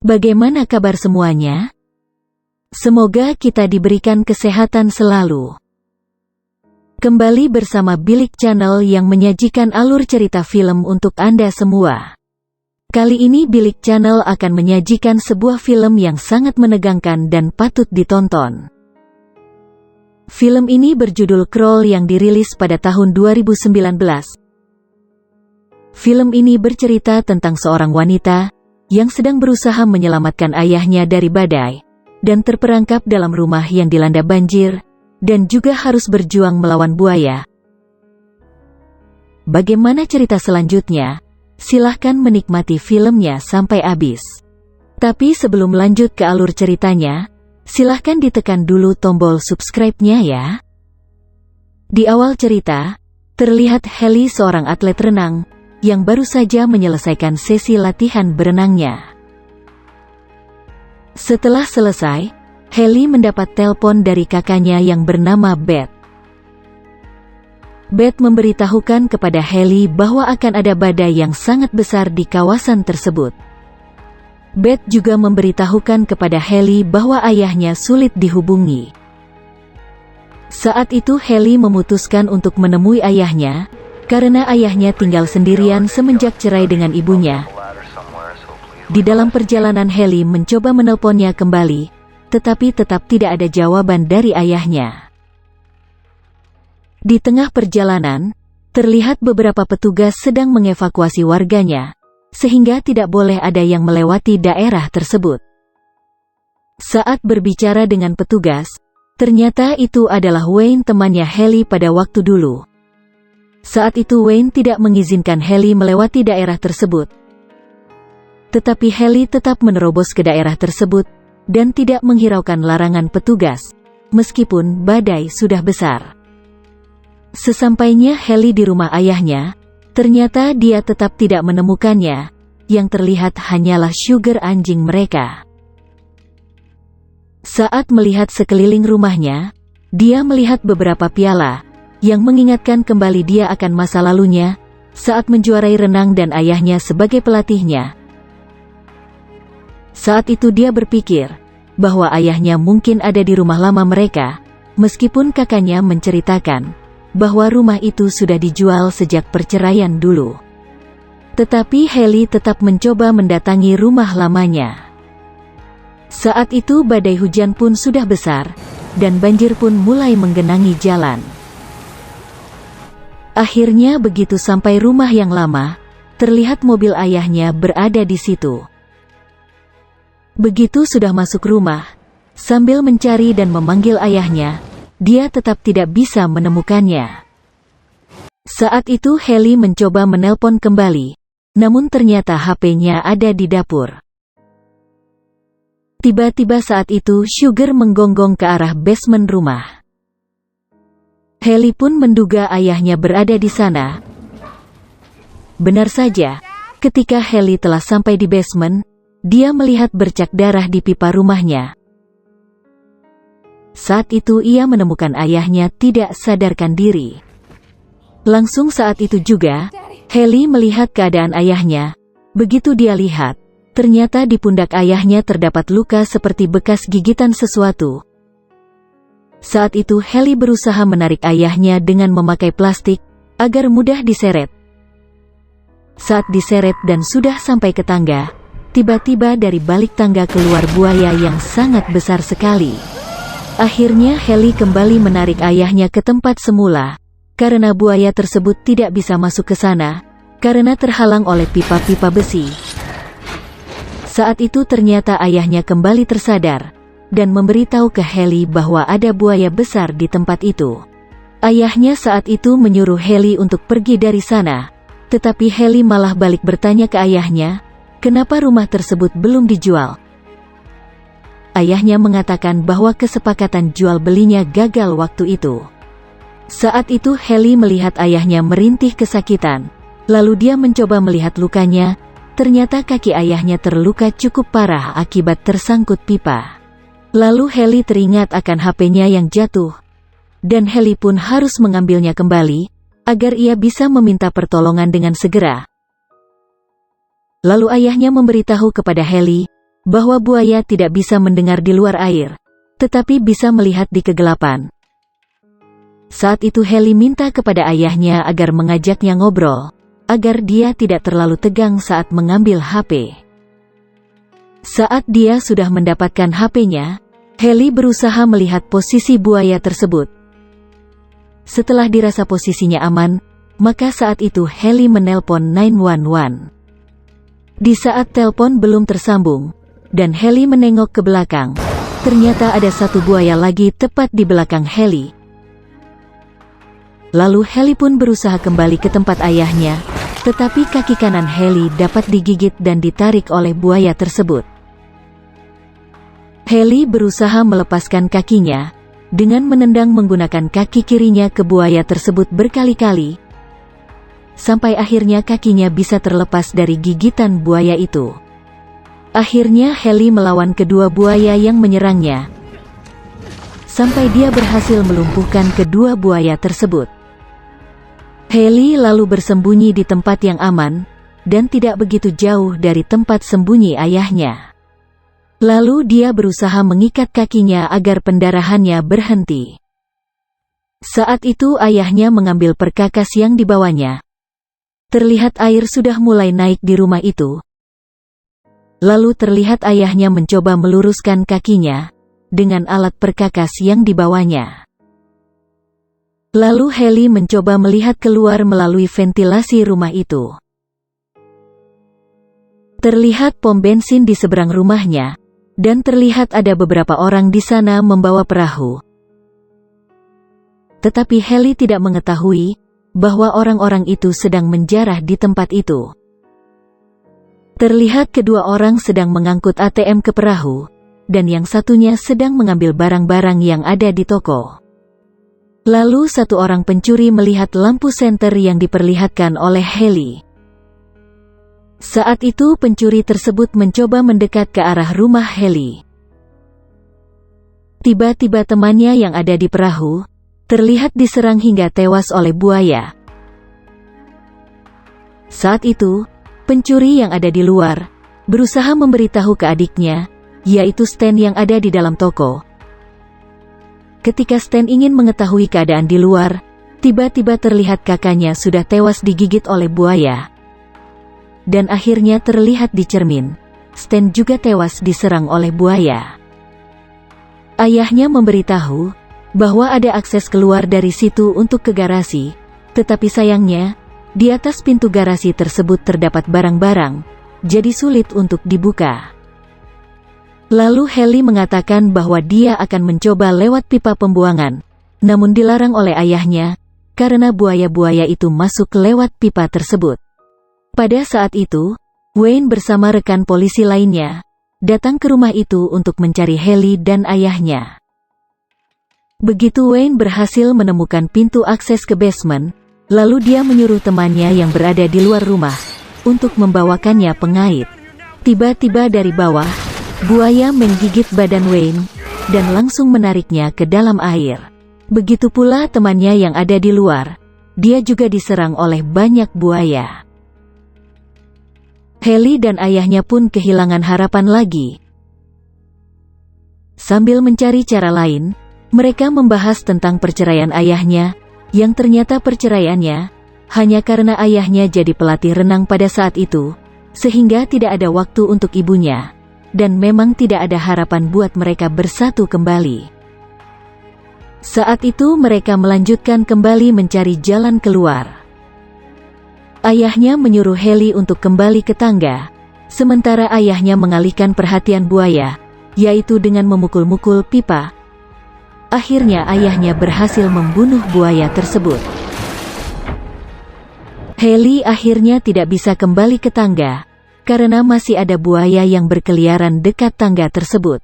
Bagaimana kabar semuanya? Semoga kita diberikan kesehatan selalu. Kembali bersama Bilik Channel yang menyajikan alur cerita film untuk Anda semua. Kali ini Bilik Channel akan menyajikan sebuah film yang sangat menegangkan dan patut ditonton. Film ini berjudul Crawl yang dirilis pada tahun 2019. Film ini bercerita tentang seorang wanita yang sedang berusaha menyelamatkan ayahnya dari badai, dan terperangkap dalam rumah yang dilanda banjir, dan juga harus berjuang melawan buaya. Bagaimana cerita selanjutnya? Silahkan menikmati filmnya sampai habis. Tapi sebelum lanjut ke alur ceritanya, silahkan ditekan dulu tombol subscribe-nya ya. Di awal cerita, terlihat Haley seorang atlet renang, yang baru saja menyelesaikan sesi latihan berenangnya. Setelah selesai, Haley mendapat telepon dari kakaknya yang bernama Beth. Beth memberitahukan kepada Haley bahwa akan ada badai yang sangat besar di kawasan tersebut. Beth juga memberitahukan kepada Haley bahwa ayahnya sulit dihubungi. Saat itu Haley memutuskan untuk menemui ayahnya, karena ayahnya tinggal sendirian semenjak cerai dengan ibunya. Di dalam perjalanan Haley mencoba menelponnya kembali, tetapi tetap tidak ada jawaban dari ayahnya. Di tengah perjalanan, terlihat beberapa petugas sedang mengevakuasi warganya, sehingga tidak boleh ada yang melewati daerah tersebut. Saat berbicara dengan petugas, ternyata itu adalah Wayne, temannya Haley pada waktu dulu. Saat itu Wayne tidak mengizinkan Haley melewati daerah tersebut. Tetapi Haley tetap menerobos ke daerah tersebut, dan tidak menghiraukan larangan petugas, meskipun badai sudah besar. Sesampainya Haley di rumah ayahnya, ternyata dia tetap tidak menemukannya, yang terlihat hanyalah Sugar, anjing mereka. Saat melihat sekeliling rumahnya, dia melihat beberapa piala, yang mengingatkan kembali dia akan masa lalunya, saat menjuarai renang dan ayahnya sebagai pelatihnya. Saat itu dia berpikir, bahwa ayahnya mungkin ada di rumah lama mereka, meskipun kakaknya menceritakan, bahwa rumah itu sudah dijual sejak perceraian dulu. Tetapi Haley tetap mencoba mendatangi rumah lamanya. Saat itu badai hujan pun sudah besar, dan banjir pun mulai menggenangi jalan. Akhirnya begitu sampai rumah yang lama, terlihat mobil ayahnya berada di situ. Begitu sudah masuk rumah, sambil mencari dan memanggil ayahnya, dia tetap tidak bisa menemukannya. Saat itu Haley mencoba menelpon kembali, namun ternyata HP-nya ada di dapur. Tiba-tiba saat itu Sugar menggonggong ke arah basement rumah. Haley pun menduga ayahnya berada di sana. Benar saja, ketika Haley telah sampai di basement, dia melihat bercak darah di pipa rumahnya. Saat itu ia menemukan ayahnya tidak sadarkan diri. Langsung saat itu juga, Haley melihat keadaan ayahnya. Begitu dia lihat, ternyata di pundak ayahnya terdapat luka seperti bekas gigitan sesuatu. Saat itu Haley berusaha menarik ayahnya dengan memakai plastik, agar mudah diseret. Saat diseret dan sudah sampai ke tangga, tiba-tiba dari balik tangga keluar buaya yang sangat besar sekali. Akhirnya Haley kembali menarik ayahnya ke tempat semula, karena buaya tersebut tidak bisa masuk ke sana, karena terhalang oleh pipa-pipa besi. Saat itu ternyata ayahnya kembali tersadar, dan memberitahu ke Haley bahwa ada buaya besar di tempat itu. Ayahnya saat itu menyuruh Haley untuk pergi dari sana, tetapi Haley malah balik bertanya ke ayahnya, kenapa rumah tersebut belum dijual. Ayahnya mengatakan bahwa kesepakatan jual belinya gagal waktu itu. Saat itu Haley melihat ayahnya merintih kesakitan, lalu dia mencoba melihat lukanya, ternyata kaki ayahnya terluka cukup parah akibat tersangkut pipa. Lalu Haley teringat akan HP-nya yang jatuh, dan Haley pun harus mengambilnya kembali, agar ia bisa meminta pertolongan dengan segera. Lalu ayahnya memberitahu kepada Haley, bahwa buaya tidak bisa mendengar di luar air, tetapi bisa melihat di kegelapan. Saat itu Haley minta kepada ayahnya agar mengajaknya ngobrol, agar dia tidak terlalu tegang saat mengambil HP. Saat dia sudah mendapatkan HP-nya, Haley berusaha melihat posisi buaya tersebut. Setelah dirasa posisinya aman, maka saat itu Haley menelpon 911. Di saat telepon belum tersambung, dan Haley menengok ke belakang, ternyata ada satu buaya lagi tepat di belakang Haley. Lalu Haley pun berusaha kembali ke tempat ayahnya, tetapi kaki kanan Haley dapat digigit dan ditarik oleh buaya tersebut. Haley berusaha melepaskan kakinya, dengan menendang menggunakan kaki kirinya ke buaya tersebut berkali-kali, sampai akhirnya kakinya bisa terlepas dari gigitan buaya itu. Akhirnya Haley melawan kedua buaya yang menyerangnya, sampai dia berhasil melumpuhkan kedua buaya tersebut. Haley lalu bersembunyi di tempat yang aman, dan tidak begitu jauh dari tempat sembunyi ayahnya. Lalu dia berusaha mengikat kakinya agar pendarahannya berhenti. Saat itu ayahnya mengambil perkakas yang dibawanya. Terlihat air sudah mulai naik di rumah itu. Lalu terlihat ayahnya mencoba meluruskan kakinya dengan alat perkakas yang dibawanya. Lalu Haley mencoba melihat keluar melalui ventilasi rumah itu. Terlihat pom bensin di seberang rumahnya, dan terlihat ada beberapa orang di sana membawa perahu. Tetapi Haley tidak mengetahui bahwa orang-orang itu sedang menjarah di tempat itu. Terlihat kedua orang sedang mengangkut ATM ke perahu, dan yang satunya sedang mengambil barang-barang yang ada di toko. Lalu satu orang pencuri melihat lampu senter yang diperlihatkan oleh Haley. Saat itu pencuri tersebut mencoba mendekat ke arah rumah Haley. Tiba-tiba temannya yang ada di perahu terlihat diserang hingga tewas oleh buaya. Saat itu, pencuri yang ada di luar berusaha memberitahu ke adiknya, yaitu Stan yang ada di dalam toko. Ketika Stan ingin mengetahui keadaan di luar, tiba-tiba terlihat kakaknya sudah tewas digigit oleh buaya. Dan akhirnya terlihat di cermin, Stan juga tewas diserang oleh buaya. Ayahnya memberitahu bahwa ada akses keluar dari situ untuk ke garasi, tetapi sayangnya, di atas pintu garasi tersebut terdapat barang-barang, jadi sulit untuk dibuka. Lalu Haley mengatakan bahwa dia akan mencoba lewat pipa pembuangan, namun dilarang oleh ayahnya, karena buaya-buaya itu masuk lewat pipa tersebut. Pada saat itu, Wayne bersama rekan polisi lainnya, datang ke rumah itu untuk mencari Haley dan ayahnya. Begitu Wayne berhasil menemukan pintu akses ke basement, lalu dia menyuruh temannya yang berada di luar rumah, untuk membawakannya pengait. Tiba-tiba dari bawah, buaya menggigit badan Wayne, dan langsung menariknya ke dalam air. Begitu pula temannya yang ada di luar, dia juga diserang oleh banyak buaya. Haley dan ayahnya pun kehilangan harapan lagi. Sambil mencari cara lain, mereka membahas tentang perceraian ayahnya, yang ternyata perceraiannya hanya karena ayahnya jadi pelatih renang pada saat itu, sehingga tidak ada waktu untuk ibunya, dan memang tidak ada harapan buat mereka bersatu kembali. Saat itu mereka melanjutkan kembali mencari jalan keluar. Ayahnya menyuruh Haley untuk kembali ke tangga, sementara ayahnya mengalihkan perhatian buaya, yaitu dengan memukul-mukul pipa. Akhirnya ayahnya berhasil membunuh buaya tersebut. Haley akhirnya tidak bisa kembali ke tangga, karena masih ada buaya yang berkeliaran dekat tangga tersebut.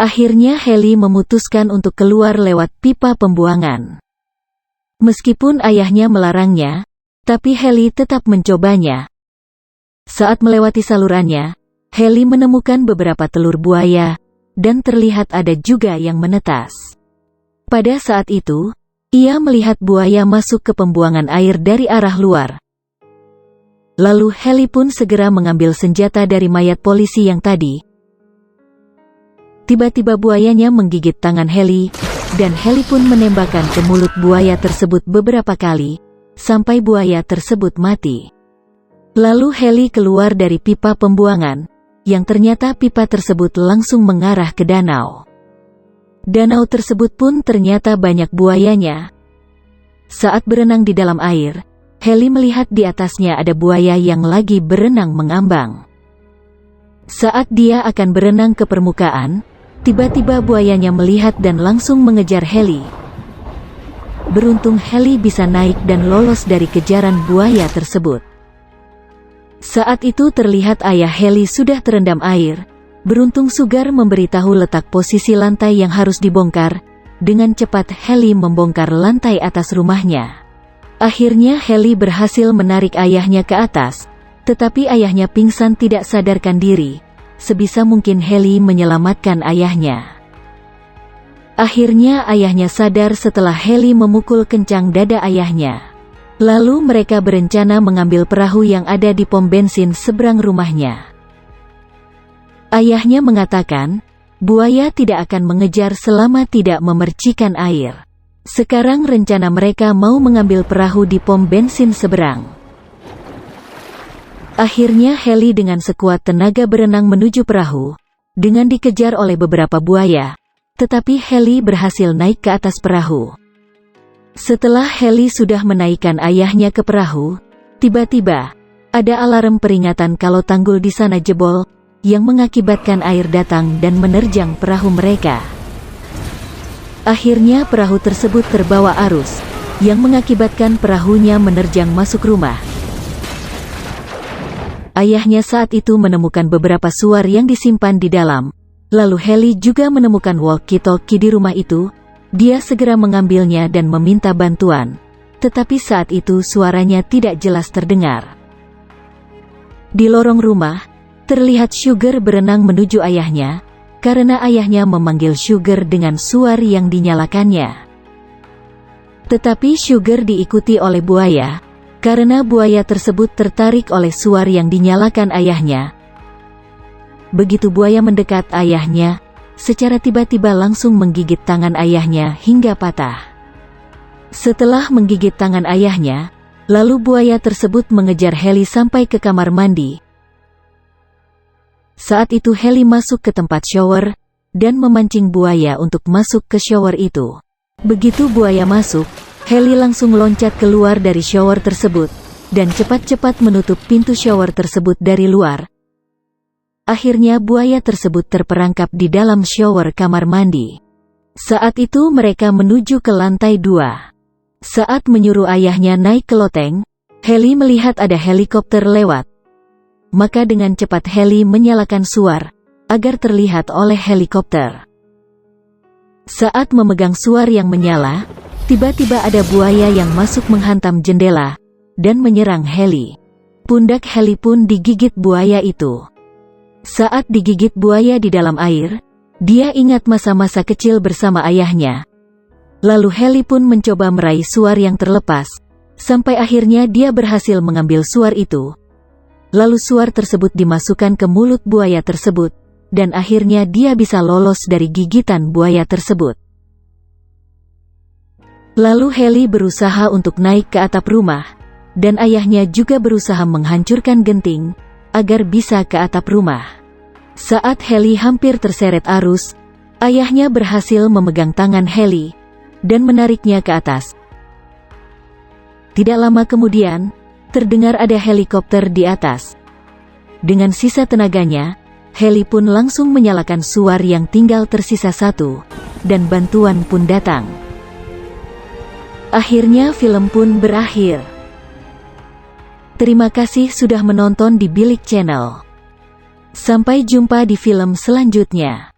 Akhirnya Haley memutuskan untuk keluar lewat pipa pembuangan. Meskipun ayahnya melarangnya, tapi Haley tetap mencobanya. Saat melewati salurannya, Haley menemukan beberapa telur buaya, dan terlihat ada juga yang menetas. Pada saat itu, ia melihat buaya masuk ke pembuangan air dari arah luar. Lalu Heli pun segera mengambil senjata dari mayat polisi yang tadi. Tiba-tiba buayanya menggigit tangan Heli, dan Heli pun menembakkan ke mulut buaya tersebut beberapa kali, sampai buaya tersebut mati. Lalu Heli keluar dari pipa pembuangan, yang ternyata pipa tersebut langsung mengarah ke danau. Danau tersebut pun ternyata banyak buayanya. Saat berenang di dalam air, Heli melihat di atasnya ada buaya yang lagi berenang mengambang. Saat dia akan berenang ke permukaan, tiba-tiba buayanya melihat dan langsung mengejar Heli. Beruntung Heli bisa naik dan lolos dari kejaran buaya tersebut. Saat itu terlihat ayah Heli sudah terendam air. Beruntung Sugar memberitahu letak posisi lantai yang harus dibongkar. Dengan cepat Heli membongkar lantai atas rumahnya. Akhirnya Heli berhasil menarik ayahnya ke atas, tetapi ayahnya pingsan tidak sadarkan diri. Sebisa mungkin Heli menyelamatkan ayahnya. Akhirnya ayahnya sadar setelah Heli memukul kencang dada ayahnya. Lalu mereka berencana mengambil perahu yang ada di pom bensin seberang rumahnya. Ayahnya mengatakan, buaya tidak akan mengejar selama tidak memercikan air. Sekarang rencana mereka mau mengambil perahu di pom bensin seberang. Akhirnya Heli dengan sekuat tenaga berenang menuju perahu, dengan dikejar oleh beberapa buaya, tetapi Heli berhasil naik ke atas perahu. Setelah Heli sudah menaikkan ayahnya ke perahu, tiba-tiba ada alarm peringatan kalau tanggul di sana jebol, yang mengakibatkan air datang dan menerjang perahu mereka. Akhirnya perahu tersebut terbawa arus, yang mengakibatkan perahunya menerjang masuk rumah. Ayahnya saat itu menemukan beberapa suar yang disimpan di dalam. Lalu Heli juga menemukan walkie-talkie di rumah itu. Dia segera mengambilnya dan meminta bantuan. Tetapi saat itu suaranya tidak jelas terdengar. Di lorong rumah, terlihat Sugar berenang menuju ayahnya, karena ayahnya memanggil Sugar dengan suar yang dinyalakannya. Tetapi Sugar diikuti oleh buaya, karena buaya tersebut tertarik oleh suar yang dinyalakan ayahnya. Begitu buaya mendekat ayahnya, secara tiba-tiba langsung menggigit tangan ayahnya hingga patah. Setelah menggigit tangan ayahnya, lalu buaya tersebut mengejar Heli sampai ke kamar mandi. Saat itu Heli masuk ke tempat shower, dan memancing buaya untuk masuk ke shower itu. Begitu buaya masuk, Heli langsung loncat keluar dari shower tersebut, dan cepat-cepat menutup pintu shower tersebut dari luar. Akhirnya buaya tersebut terperangkap di dalam shower kamar mandi. Saat itu mereka menuju ke lantai 2. Saat menyuruh ayahnya naik ke loteng, Heli melihat ada helikopter lewat. Maka dengan cepat Heli menyalakan suar, agar terlihat oleh helikopter. Saat memegang suar yang menyala, tiba-tiba ada buaya yang masuk menghantam jendela, dan menyerang Heli. Pundak Heli pun digigit buaya itu. Saat digigit buaya di dalam air, dia ingat masa-masa kecil bersama ayahnya. Lalu Heli pun mencoba meraih suar yang terlepas, sampai akhirnya dia berhasil mengambil suar itu. Lalu suar tersebut dimasukkan ke mulut buaya tersebut, dan akhirnya dia bisa lolos dari gigitan buaya tersebut. Lalu Heli berusaha untuk naik ke atap rumah, dan ayahnya juga berusaha menghancurkan genting, agar bisa ke atap rumah. Saat Heli hampir terseret arus, ayahnya berhasil memegang tangan Heli, dan menariknya ke atas. Tidak lama kemudian, terdengar ada helikopter di atas. Dengan sisa tenaganya, Heli pun langsung menyalakan suar yang tinggal tersisa satu, dan bantuan pun datang. Akhirnya film pun berakhir. Terima kasih sudah menonton di Bilik Channel. Sampai jumpa di film selanjutnya.